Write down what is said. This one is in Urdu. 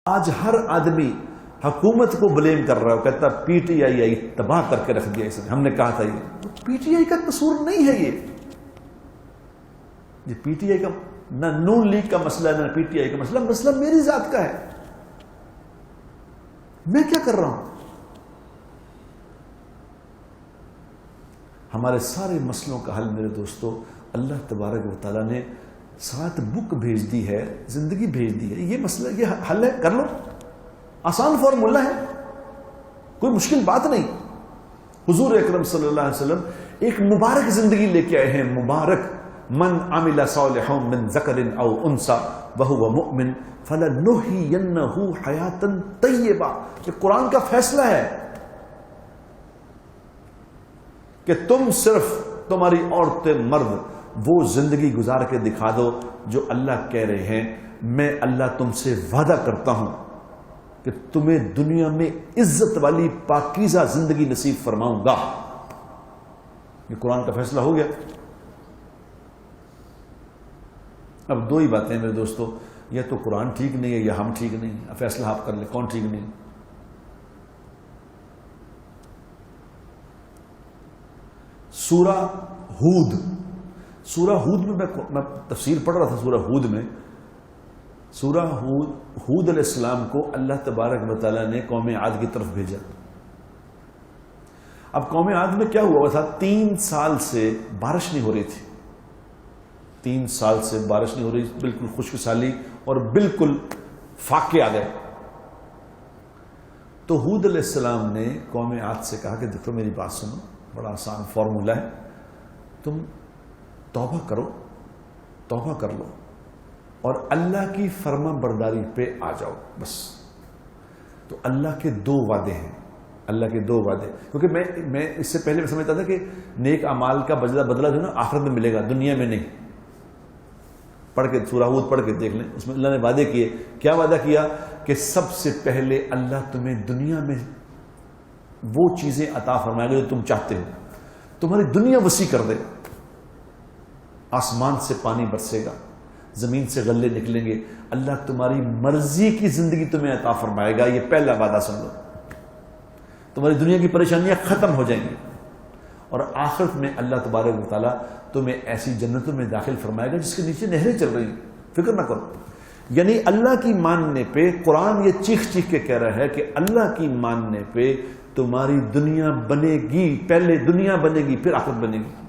آج ہر آدمی حکومت کو بلیم کر رہا ہے، کہتا پی ٹی آئی آئی تباہ کر کے رکھ دیا اس نے، ہم نے کہا تھا یہ پی ٹی آئی کا قصور نہیں ہے، یہ پی ٹی آئی کا نہ نون لیگ کا مسئلہ ہے نہ پی ٹی آئی کا مسئلہ، مسئلہ میری ذات کا ہے، میں کیا کر رہا ہوں؟ ہمارے سارے مسئلوں کا حل میرے دوستو اللہ تبارک و تعالیٰ نے ساتھ بک بھیج دی ہے، زندگی بھیج دی ہے، یہ مسئلہ یہ حل ہے، کر لو، آسان فارمولہ ہے، کوئی مشکل بات نہیں۔ حضور اکرم صلی اللہ علیہ وسلم ایک مبارک زندگی لے کے آئے ہیں، مبارک، من عمل صالحا من ذکر او انثى وهو مؤمن فلنحيينه حیاتا طیبہ، یہ قرآن کا فیصلہ ہے کہ تم صرف تمہاری عورتیں مرد وہ زندگی گزار کے دکھا دو جو اللہ کہہ رہے ہیں، میں اللہ تم سے وعدہ کرتا ہوں کہ تمہیں دنیا میں عزت والی پاکیزہ زندگی نصیب فرماؤں گا۔ یہ قرآن کا فیصلہ ہو گیا۔ اب دو ہی باتیں میرے دوستو، یا تو قرآن ٹھیک نہیں ہے یا ہم ٹھیک نہیں ہیں، فیصلہ آپ کر لیں کون ٹھیک نہیں۔ سورہ ہود، سورہ ہود میں تفسیر پڑھ رہا تھا، سورہ ہود میں، سورہ ہود علیہ السلام کو اللہ تبارک و تعالیٰ نے قوم عاد کی طرف بھیجا۔ اب قوم عاد میں کیا ہوا تھا، 3 سال سے بارش نہیں ہو رہی تھی، 3 سال سے بارش نہیں ہو رہی، بالکل خشک سالی اور بالکل فاقے آ گئے۔ تو ہود علیہ السلام نے قوم عاد سے کہا کہ دیکھو میری بات سنو، بڑا آسان فارمولہ ہے، تم توبہ کرو، توبہ کر لو اور اللہ کی فرما برداری پہ آ جاؤ بس۔ تو اللہ کے 2 وعدے ہیں، اللہ کے 2 وعدے، کیونکہ میں اس سے پہلے میں سمجھتا تھا کہ نیک اعمال کا بدلہ جو ہے نا آخرت میں ملے گا، دنیا میں نہیں۔ پڑھ کے سورہ ہود پڑھ کے دیکھ لیں، اس میں اللہ نے وعدے کیے۔ کیا وعدہ کیا کہ سب سے پہلے اللہ تمہیں دنیا میں وہ چیزیں عطا فرمائے گا جو تم چاہتے ہو، تمہاری دنیا وسیع کر دے، آسمان سے پانی برسے گا، زمین سے غلے نکلیں گے، اللہ تمہاری مرضی کی زندگی تمہیں عطا فرمائے گا، یہ پہلا وعدہ سن لو، تمہاری دنیا کی پریشانیاں ختم ہو جائیں گی، اور آخرت میں اللہ تبارک و تعالیٰ تمہیں ایسی جنتوں میں داخل فرمائے گا جس کے نیچے نہریں چل رہی ہیں، فکر نہ کرو۔ یعنی اللہ کی ماننے پہ قرآن یہ چیخ چیخ کے کہہ رہا ہے کہ اللہ کی ماننے پہ تمہاری دنیا بنے گی، پہلے دنیا بنے گی پھر آخرت بنے گی۔